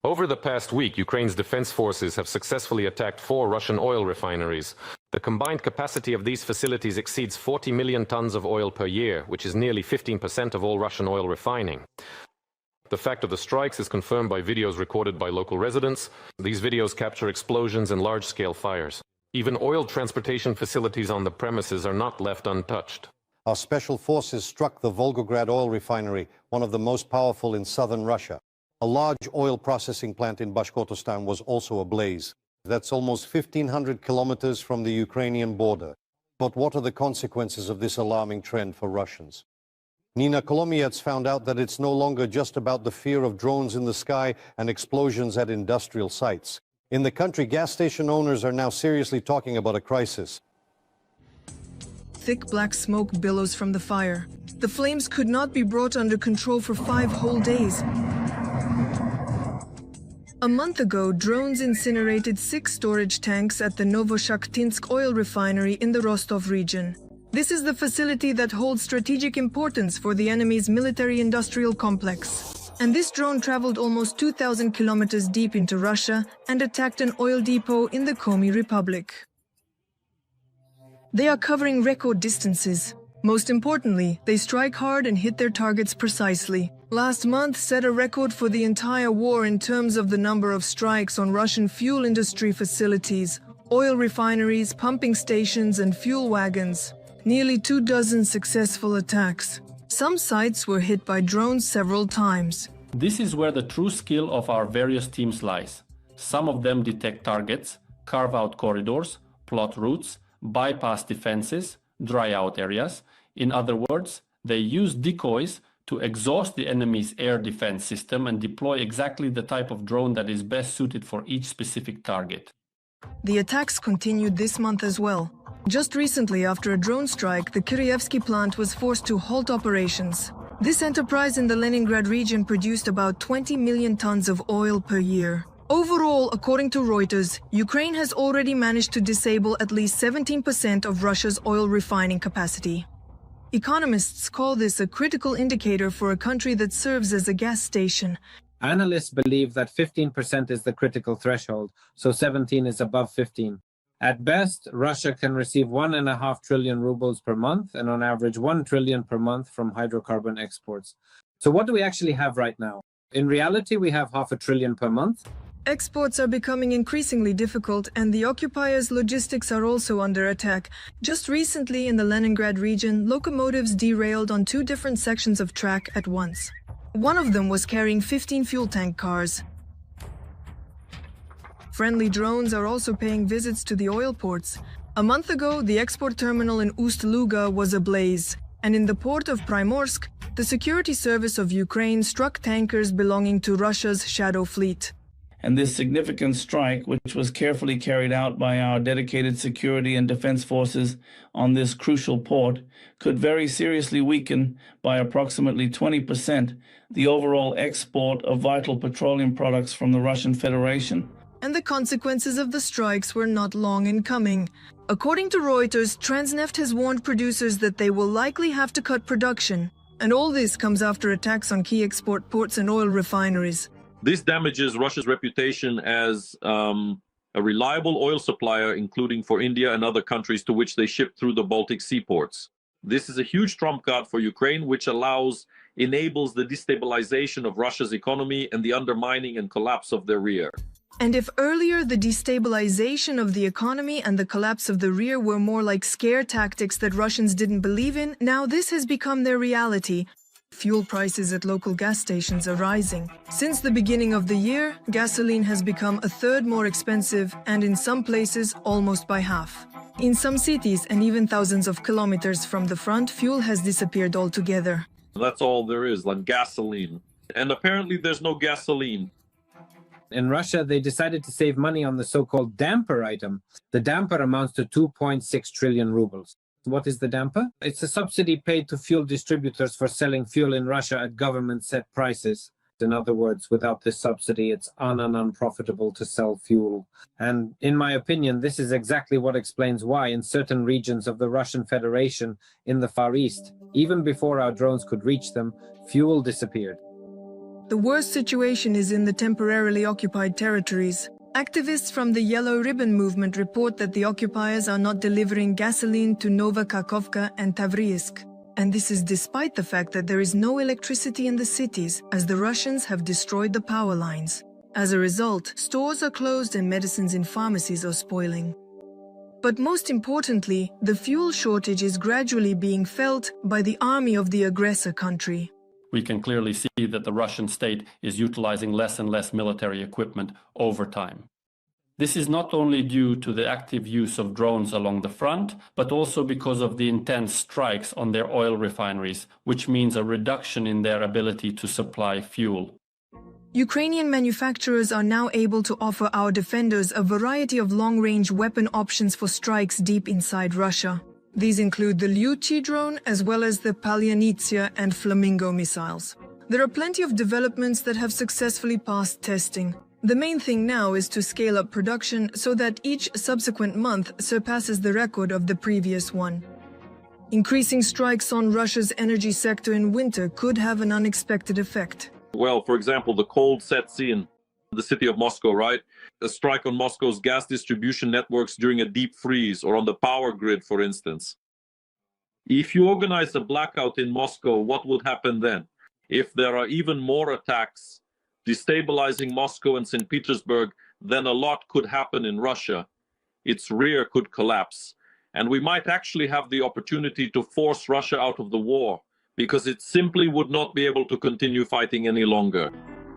Over the past week, Ukraine's defense forces have successfully attacked 4 Russian oil refineries. The combined capacity of these facilities exceeds 40 million tons of oil per year, which is nearly 15% of all Russian oil refining. The fact of the strikes is confirmed by videos recorded by local residents. These videos capture explosions and large-scale fires. Even oil transportation facilities on the premises are not left untouched. Our special forces struck the Volgograd oil refinery, one of the most powerful in southern Russia. A large oil processing plant in Bashkortostan was also ablaze. That's almost 1,500 kilometers from the Ukrainian border. But what are the consequences of this alarming trend for Russians? Nina Kolomiets found out that it's no longer just about the fear of drones in the sky and explosions at industrial sites. In the country, gas station owners are now seriously talking about a crisis. Thick black smoke billows from the fire. The flames could not be brought under control for 5 whole days. A month ago, drones incinerated 6 storage tanks at the Novoshakhtinsk oil refinery in the Rostov region. This is the facility that holds strategic importance for the enemy's military-industrial complex. And this drone traveled almost 2,000 kilometers deep into Russia and attacked an oil depot in the Komi Republic. They are covering record distances. Most importantly, they strike hard and hit their targets precisely. Last month set a record for the entire war in terms of the number of strikes on Russian fuel industry facilities, oil refineries, pumping stations and fuel wagons. Nearly 24 successful attacks. Some sites were hit by drones several times. This is where the true skill of our various teams lies. Some of them detect targets, carve out corridors, plot routes, bypass defenses, dry out areas. In other words, they use decoys to exhaust the enemy's air defense system and deploy exactly the type of drone that is best suited for each specific target. The attacks continued this month as well. Just recently, after a drone strike, the Kiryevsky plant was forced to halt operations. This enterprise in the Leningrad region produced about 20 million tons of oil per year. Overall, according to Reuters, Ukraine has already managed to disable at least 17% of Russia's oil refining capacity. Economists call this a critical indicator for a country that serves as a gas station. Analysts believe that 15% is the critical threshold, so 17 is above 15. At best, Russia can receive 1.5 trillion rubles per month and on average 1 trillion per month from hydrocarbon exports. So what do we actually have right now? In reality, we have 0.5 trillion per month. Exports are becoming increasingly difficult and the occupiers' logistics are also under attack. Just recently in the Leningrad region, locomotives derailed on 2 different sections of track at once. One of them was carrying 15 fuel tank cars. Friendly drones are also paying visits to the oil ports. A month ago, the export terminal in Ust-Luga was ablaze, and in the port of Primorsk, the security service of Ukraine struck tankers belonging to Russia's shadow fleet. And this significant strike, which was carefully carried out by our dedicated security and defense forces on this crucial port, could very seriously weaken by approximately 20% the overall export of vital petroleum products from the Russian Federation. And the consequences of the strikes were not long in coming. According to Reuters, Transneft has warned producers that they will likely have to cut production. And all this comes after attacks on key export ports and oil refineries. This damages Russia's reputation as a reliable oil supplier, including for India and other countries to which they ship through the Baltic seaports. This is a huge trump card for Ukraine, which enables the destabilization of Russia's economy and the undermining and collapse of their rear. And if earlier the destabilization of the economy and the collapse of the rear were more like scare tactics that Russians didn't believe in, now this has become their reality. Fuel prices at local gas stations are rising. Since the beginning of the year, gasoline has become a third more expensive and in some places almost by half. In some cities and even thousands of kilometers from the front, fuel has disappeared altogether. That's all there is, like gasoline. And apparently there's no gasoline. In Russia, they decided to save money on the so-called damper item. The damper amounts to 2.6 trillion rubles. What is the damper? It's a subsidy paid to fuel distributors for selling fuel in Russia at government-set prices. In other words, without this subsidy, it's unprofitable to sell fuel. And in my opinion, this is exactly what explains why in certain regions of the Russian Federation in the Far East, even before our drones could reach them, fuel disappeared. The worst situation is in the temporarily occupied territories. Activists from the Yellow Ribbon movement report that the occupiers are not delivering gasoline to Nova Kakhovka and Tavriisk. And this is despite the fact that there is no electricity in the cities, as the Russians have destroyed the power lines. As a result, stores are closed and medicines in pharmacies are spoiling. But most importantly, the fuel shortage is gradually being felt by the army of the aggressor country. We can clearly see that the Russian state is utilizing less and less military equipment over time. This is not only due to the active use of drones along the front, but also because of the intense strikes on their oil refineries, which means a reduction in their ability to supply fuel. Ukrainian manufacturers are now able to offer our defenders a variety of long-range weapon options for strikes deep inside Russia. These include the Lyuty drone as well as the Palyanitsia and Flamingo missiles. There are plenty of developments that have successfully passed testing. The main thing now is to scale up production so that each subsequent month surpasses the record of the previous one. Increasing strikes on Russia's energy sector in winter could have an unexpected effect. Well, for example, the cold sets in the city of Moscow, right? A strike on Moscow's gas distribution networks during a deep freeze or on the power grid, for instance. If you organize a blackout in Moscow, what would happen then? If there are even more attacks destabilizing Moscow and St. Petersburg, then a lot could happen in Russia. Its rear could collapse. And we might actually have the opportunity to force Russia out of the war, because it simply would not be able to continue fighting any longer.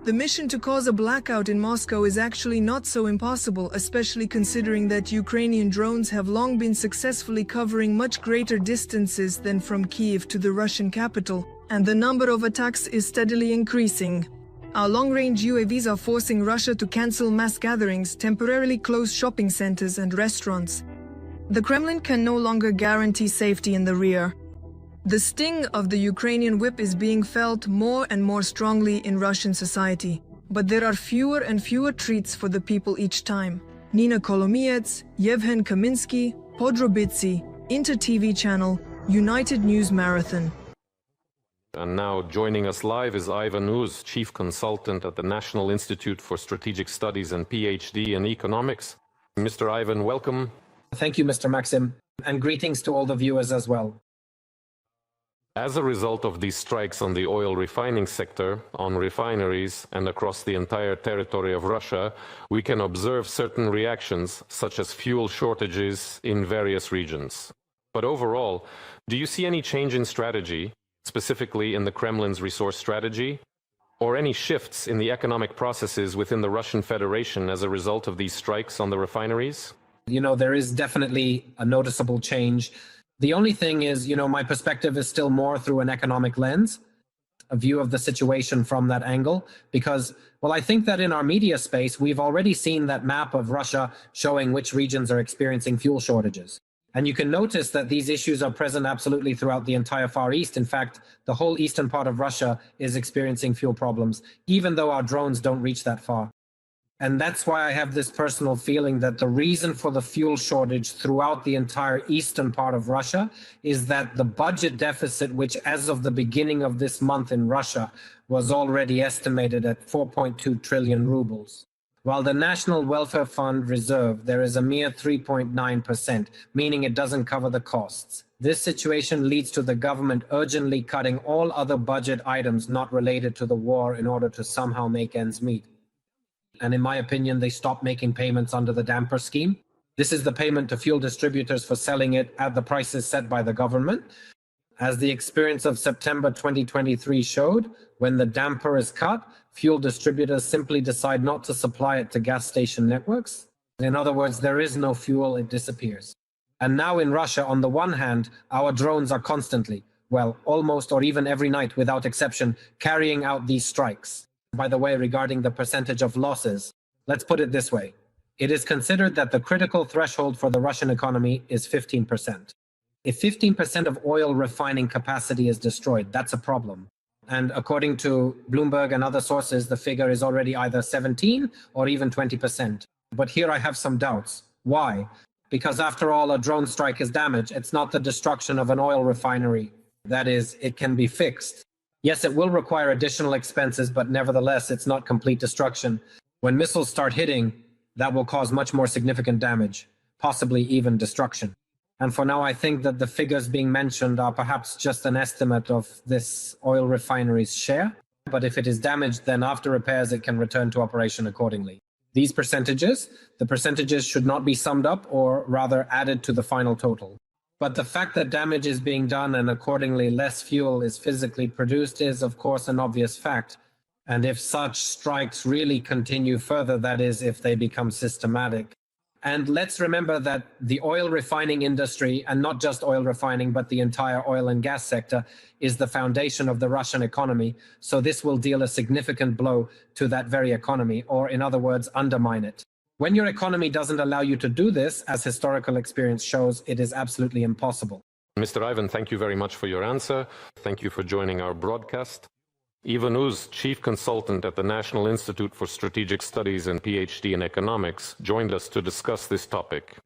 The mission to cause a blackout in Moscow is actually not so impossible, especially considering that Ukrainian drones have long been successfully covering much greater distances than from Kyiv to the Russian capital, and the number of attacks is steadily increasing. Our long-range UAVs are forcing Russia to cancel mass gatherings, temporarily close shopping centers and restaurants. The Kremlin can no longer guarantee safety in the rear. The sting of the Ukrainian whip is being felt more and more strongly in Russian society, but there are fewer and fewer treats for the people each time. Nina Kolomiets, Yevhen Kaminsky, Podrobitsi, Inter TV channel, United News Marathon. And now joining us live is Ivan Uz, Chief Consultant at the National Institute for Strategic Studies and PhD in Economics. Mr. Ivan, welcome. Thank you, Mr. Maxim, and greetings to all the viewers as well. As a result of these strikes on the oil refining sector, on refineries, and across the entire territory of Russia, we can observe certain reactions, such as fuel shortages in various regions. But overall, do you see any change in strategy, specifically in the Kremlin's resource strategy, or any shifts in the economic processes within the Russian Federation as a result of these strikes on the refineries? You know, there is definitely a noticeable change. The only thing is, my perspective is still more through an economic lens, a view of the situation from that angle, because, well, I think that in our media space, we've already seen that map of Russia showing which regions are experiencing fuel shortages. And you can notice that these issues are present absolutely throughout the entire Far East. In fact, the whole eastern part of Russia is experiencing fuel problems, even though our drones don't reach that far. And that's why I have this personal feeling that the reason for the fuel shortage throughout the entire eastern part of Russia is that the budget deficit, which as of the beginning of this month in Russia was already estimated at 4.2 trillion rubles. While the National Welfare Fund reserve, there is a mere 3.9%, meaning it doesn't cover the costs. This situation leads to the government urgently cutting all other budget items not related to the war in order to somehow make ends meet. And in my opinion, they stopped making payments under the damper scheme. This is the payment to fuel distributors for selling it at the prices set by the government. As the experience of September 2023 showed, when the damper is cut, fuel distributors simply decide not to supply it to gas station networks. In other words, there is no fuel, it disappears. And now in Russia, on the one hand, our drones are constantly, well, almost or even every night without exception, carrying out these strikes. By the way, regarding the percentage of losses, let's put it this way. It is considered that the critical threshold for the Russian economy is 15%. If 15% of oil refining capacity is destroyed, that's a problem. And according to Bloomberg and other sources, the figure is already either 17 or even 20%. But here I have some doubts. Why? Because after all, a drone strike is damage. It's not the destruction of an oil refinery. That is, it can be fixed. Yes, it will require additional expenses, but nevertheless, it's not complete destruction. When missiles start hitting, that will cause much more significant damage, possibly even destruction. And for now, I think that the figures being mentioned are perhaps just an estimate of this oil refinery's share. But if it is damaged, then after repairs, it can return to operation accordingly. These percentages, the percentages should not be summed up or rather added to the final total. But the fact that damage is being done and accordingly less fuel is physically produced is, of course, an obvious fact. And if such strikes really continue further, that is, if they become systematic. And let's remember that the oil refining industry, and not just oil refining, but the entire oil and gas sector, is the foundation of the Russian economy. So this will deal a significant blow to that very economy, or in other words, undermine it. When your economy doesn't allow you to do this, as historical experience shows, it is absolutely impossible. Mr. Ivan, thank you very much for your answer. Thank you for joining our broadcast. Ivan Uz, Chief Consultant at the National Institute for Strategic Studies and PhD in Economics, joined us to discuss this topic.